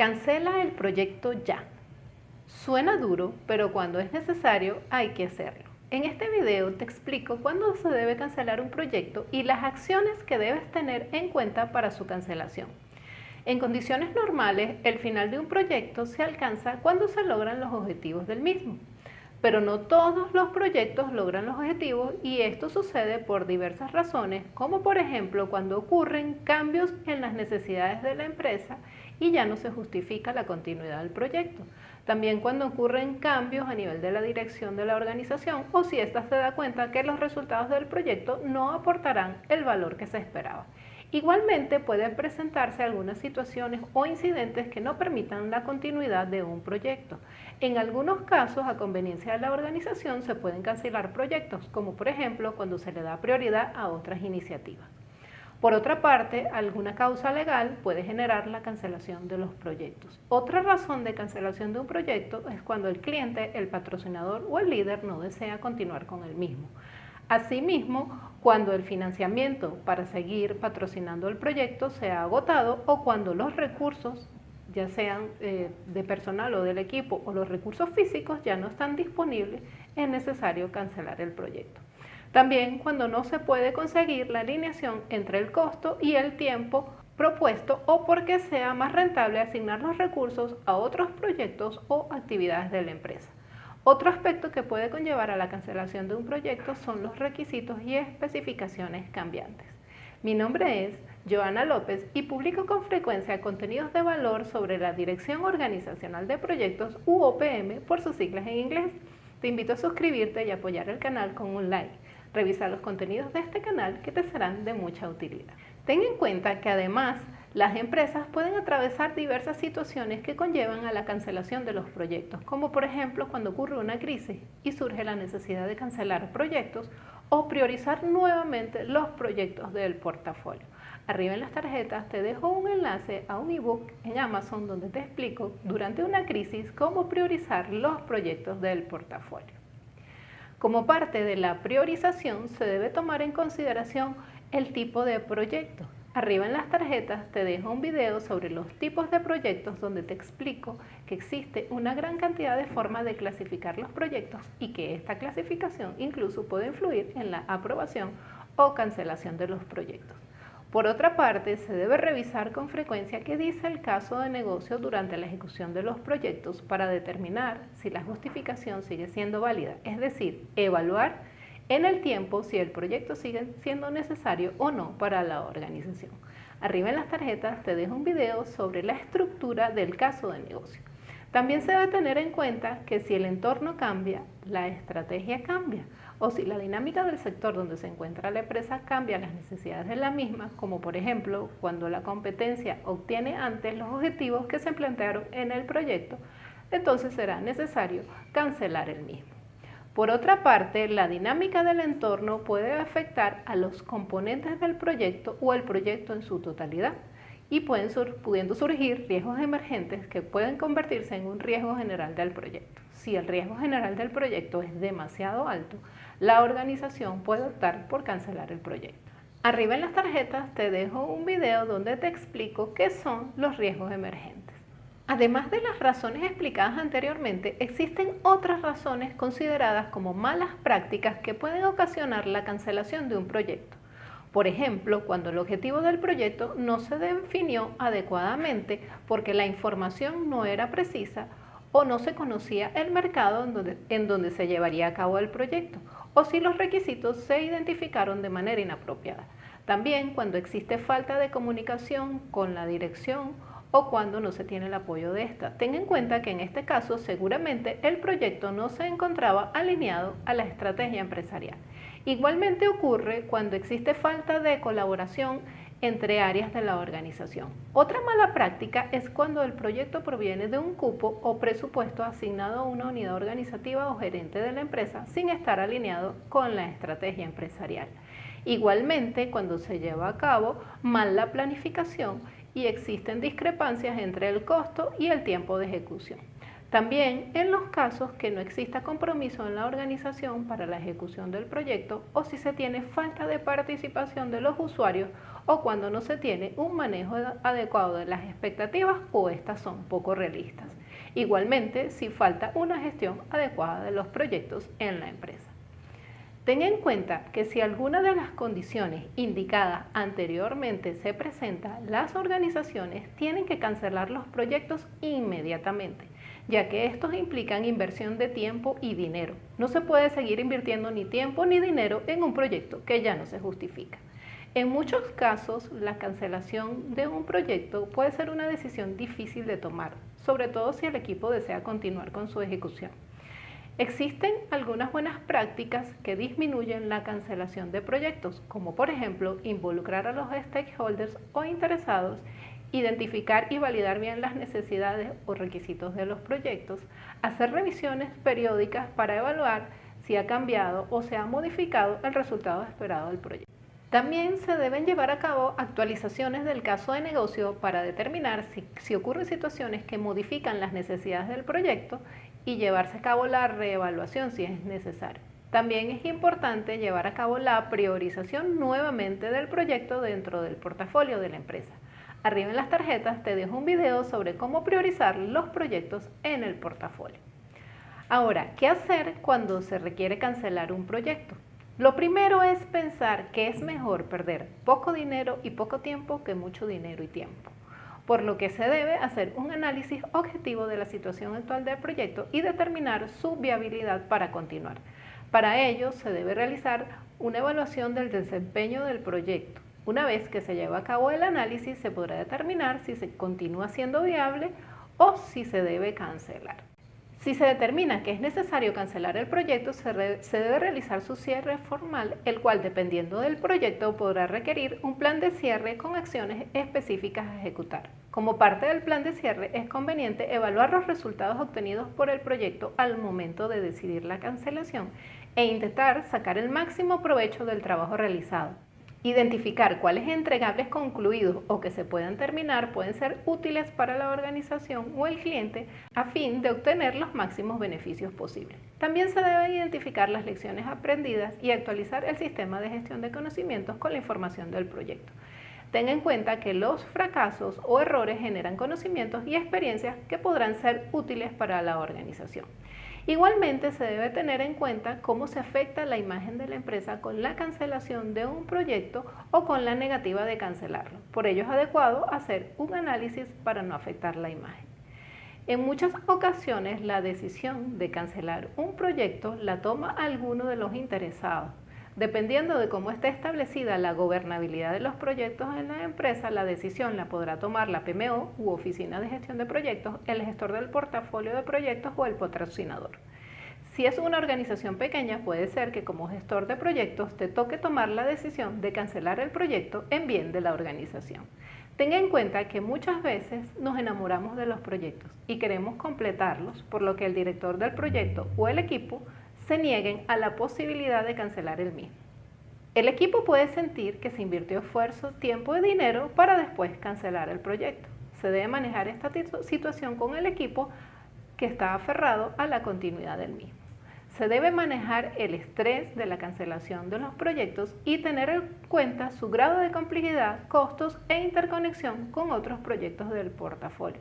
Cancela el proyecto ya. Suena duro, pero cuando es necesario hay que hacerlo. En este video te explico cuándo se debe cancelar un proyecto y las acciones que debes tener en cuenta para su cancelación. En condiciones normales, el final de un proyecto se alcanza cuando se logran los objetivos del mismo. Pero no todos los proyectos logran los objetivos y esto sucede por diversas razones, como por ejemplo cuando ocurren cambios en las necesidades de la empresa y ya no se justifica la continuidad del proyecto. También cuando ocurren cambios a nivel de la dirección de la organización o si ésta se da cuenta que los resultados del proyecto no aportarán el valor que se esperaba. Igualmente pueden presentarse algunas situaciones o incidentes que no permitan la continuidad de un proyecto. En algunos casos, a conveniencia de la organización, se pueden cancelar proyectos, como por ejemplo cuando se le da prioridad a otras iniciativas. Por otra parte, alguna causa legal puede generar la cancelación de los proyectos. Otra razón de cancelación de un proyecto es cuando el cliente, el patrocinador o el líder no desea continuar con el mismo. Asimismo, cuando el financiamiento para seguir patrocinando el proyecto se ha agotado o cuando los recursos, ya sean de personal o del equipo o los recursos físicos ya no están disponibles, es necesario cancelar el proyecto. También cuando no se puede conseguir la alineación entre el costo y el tiempo propuesto o porque sea más rentable asignar los recursos a otros proyectos o actividades de la empresa. Otro aspecto que puede conllevar a la cancelación de un proyecto son los requisitos y especificaciones cambiantes. Mi nombre es Joana López y publico con frecuencia contenidos de valor sobre la Dirección Organizacional de Proyectos u OPM por sus siglas en inglés. Te invito a suscribirte y apoyar el canal con un like. Revisa los contenidos de este canal que te serán de mucha utilidad. Ten en cuenta que además las empresas pueden atravesar diversas situaciones que conllevan a la cancelación de los proyectos, como por ejemplo cuando ocurre una crisis y surge la necesidad de cancelar proyectos o priorizar nuevamente los proyectos del portafolio. Arriba en las tarjetas te dejo un enlace a un ebook en Amazon donde te explico durante una crisis cómo priorizar los proyectos del portafolio. Como parte de la priorización se debe tomar en consideración el tipo de proyecto. Arriba en las tarjetas te dejo un video sobre los tipos de proyectos donde te explico que existe una gran cantidad de formas de clasificar los proyectos y que esta clasificación incluso puede influir en la aprobación o cancelación de los proyectos. Por otra parte, se debe revisar con frecuencia qué dice el caso de negocio durante la ejecución de los proyectos para determinar si la justificación sigue siendo válida, es decir, evaluar en el tiempo si el proyecto sigue siendo necesario o no para la organización. Arriba en las tarjetas te dejo un video sobre la estructura del caso de negocio. También se debe tener en cuenta que si el entorno cambia, la estrategia cambia, o si la dinámica del sector donde se encuentra la empresa cambia las necesidades de la misma, como por ejemplo cuando la competencia obtiene antes los objetivos que se plantearon en el proyecto, entonces será necesario cancelar el mismo. Por otra parte, la dinámica del entorno puede afectar a los componentes del proyecto o el proyecto en su totalidad y pudiendo surgir riesgos emergentes que pueden convertirse en un riesgo general del proyecto. Si el riesgo general del proyecto es demasiado alto, la organización puede optar por cancelar el proyecto. Arriba en las tarjetas te dejo un video donde te explico qué son los riesgos emergentes. Además de las razones explicadas anteriormente, existen otras razones consideradas como malas prácticas que pueden ocasionar la cancelación de un proyecto. Por ejemplo, cuando el objetivo del proyecto no se definió adecuadamente porque la información no era precisa o no se conocía el mercado en donde se llevaría a cabo el proyecto, o si los requisitos se identificaron de manera inapropiada. También cuando existe falta de comunicación con la dirección o cuando no se tiene el apoyo de esta. Ten en cuenta que en este caso seguramente el proyecto no se encontraba alineado a la estrategia empresarial. Igualmente ocurre cuando existe falta de colaboración entre áreas de la organización. Otra mala práctica es cuando el proyecto proviene de un cupo o presupuesto asignado a una unidad organizativa o gerente de la empresa sin estar alineado con la estrategia empresarial. Igualmente, cuando se lleva a cabo mal la planificación y existen discrepancias entre el costo y el tiempo de ejecución. También en los casos que no exista compromiso en la organización para la ejecución del proyecto o si se tiene falta de participación de los usuarios o cuando no se tiene un manejo adecuado de las expectativas o estas son poco realistas. Igualmente, si falta una gestión adecuada de los proyectos en la empresa. Ten en cuenta que si alguna de las condiciones indicadas anteriormente se presenta, las organizaciones tienen que cancelar los proyectos inmediatamente, ya que estos implican inversión de tiempo y dinero. No se puede seguir invirtiendo ni tiempo ni dinero en un proyecto que ya no se justifica. En muchos casos, la cancelación de un proyecto puede ser una decisión difícil de tomar, sobre todo si el equipo desea continuar con su ejecución. Existen algunas buenas prácticas que disminuyen la cancelación de proyectos, como por ejemplo involucrar a los stakeholders o interesados, identificar y validar bien las necesidades o requisitos de los proyectos, hacer revisiones periódicas para evaluar si ha cambiado o se ha modificado el resultado esperado del proyecto. También se deben llevar a cabo actualizaciones del caso de negocio para determinar si ocurren situaciones que modifican las necesidades del proyecto y llevarse a cabo la reevaluación si es necesario. También es importante llevar a cabo la priorización nuevamente del proyecto dentro del portafolio de la empresa. Arriba en las tarjetas te dejo un video sobre cómo priorizar los proyectos en el portafolio. Ahora, ¿qué hacer cuando se requiere cancelar un proyecto? Lo primero es pensar que es mejor perder poco dinero y poco tiempo que mucho dinero y tiempo, por lo que se debe hacer un análisis objetivo de la situación actual del proyecto y determinar su viabilidad para continuar. Para ello se debe realizar una evaluación del desempeño del proyecto. Una vez que se lleva a cabo el análisis se podrá determinar si se continúa siendo viable o si se debe cancelar. Si se determina que es necesario cancelar el proyecto, se debe realizar su cierre formal, el cual, dependiendo del proyecto, podrá requerir un plan de cierre con acciones específicas a ejecutar. Como parte del plan de cierre, es conveniente evaluar los resultados obtenidos por el proyecto al momento de decidir la cancelación e intentar sacar el máximo provecho del trabajo realizado. Identificar cuáles entregables concluidos o que se puedan terminar pueden ser útiles para la organización o el cliente a fin de obtener los máximos beneficios posibles. También se deben identificar las lecciones aprendidas y actualizar el sistema de gestión de conocimientos con la información del proyecto. Ten en cuenta que los fracasos o errores generan conocimientos y experiencias que podrán ser útiles para la organización. Igualmente se debe tener en cuenta cómo se afecta la imagen de la empresa con la cancelación de un proyecto o con la negativa de cancelarlo. Por ello es adecuado hacer un análisis para no afectar la imagen. En muchas ocasiones la decisión de cancelar un proyecto la toma alguno de los interesados. Dependiendo de cómo esté establecida la gobernabilidad de los proyectos en la empresa, la decisión la podrá tomar la PMO u Oficina de Gestión de Proyectos, el gestor del portafolio de proyectos o el patrocinador. Si es una organización pequeña, puede ser que como gestor de proyectos te toque tomar la decisión de cancelar el proyecto en bien de la organización. Tenga en cuenta que muchas veces nos enamoramos de los proyectos y queremos completarlos, por lo que el director del proyecto o el equipo se nieguen a la posibilidad de cancelar el mismo. El equipo puede sentir que se invirtió esfuerzo, tiempo y dinero para después cancelar el proyecto. Se debe manejar esta situación con el equipo que está aferrado a la continuidad del mismo. Se debe manejar el estrés de la cancelación de los proyectos y tener en cuenta su grado de complejidad, costos e interconexión con otros proyectos del portafolio.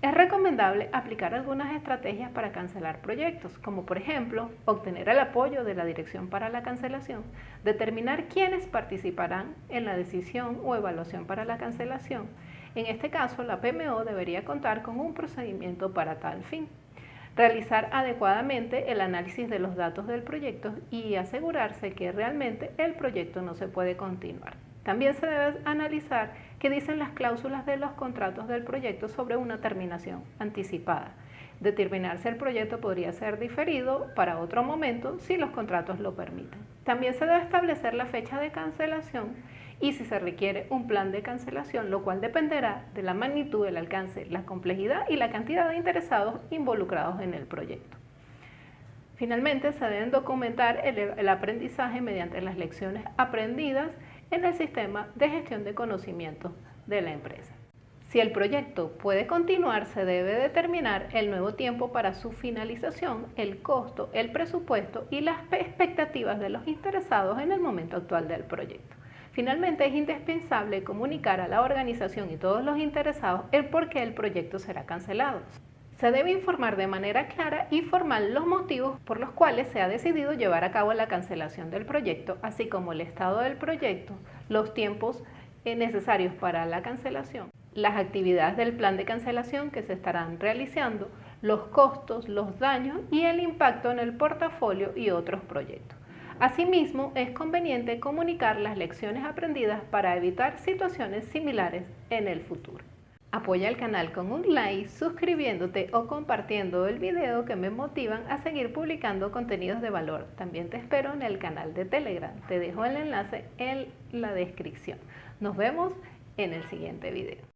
Es recomendable aplicar algunas estrategias para cancelar proyectos, como por ejemplo, obtener el apoyo de la dirección para la cancelación, determinar quiénes participarán en la decisión o evaluación para la cancelación. En este caso, la PMO debería contar con un procedimiento para tal fin. Realizar adecuadamente el análisis de los datos del proyecto y asegurarse que realmente el proyecto no se puede continuar. También se debe analizar qué dicen las cláusulas de los contratos del proyecto sobre una terminación anticipada. Determinar si el proyecto podría ser diferido para otro momento si los contratos lo permiten. También se debe establecer la fecha de cancelación y si se requiere un plan de cancelación, lo cual dependerá de la magnitud, el alcance, la complejidad y la cantidad de interesados involucrados en el proyecto. Finalmente, se deben documentar el aprendizaje mediante las lecciones aprendidas en el sistema de gestión de conocimientos de la empresa. Si el proyecto puede continuar, se debe determinar el nuevo tiempo para su finalización, el costo, el presupuesto y las expectativas de los interesados en el momento actual del proyecto. Finalmente, es indispensable comunicar a la organización y todos los interesados el por qué el proyecto será cancelado. Se debe informar de manera clara y formal los motivos por los cuales se ha decidido llevar a cabo la cancelación del proyecto, así como el estado del proyecto, los tiempos necesarios para la cancelación, las actividades del plan de cancelación que se estarán realizando, los costos, los daños y el impacto en el portafolio y otros proyectos. Asimismo, es conveniente comunicar las lecciones aprendidas para evitar situaciones similares en el futuro. Apoya el canal con un like, suscribiéndote o compartiendo el video que me motivan a seguir publicando contenidos de valor. También te espero en el canal de Telegram. Te dejo el enlace en la descripción. Nos vemos en el siguiente video.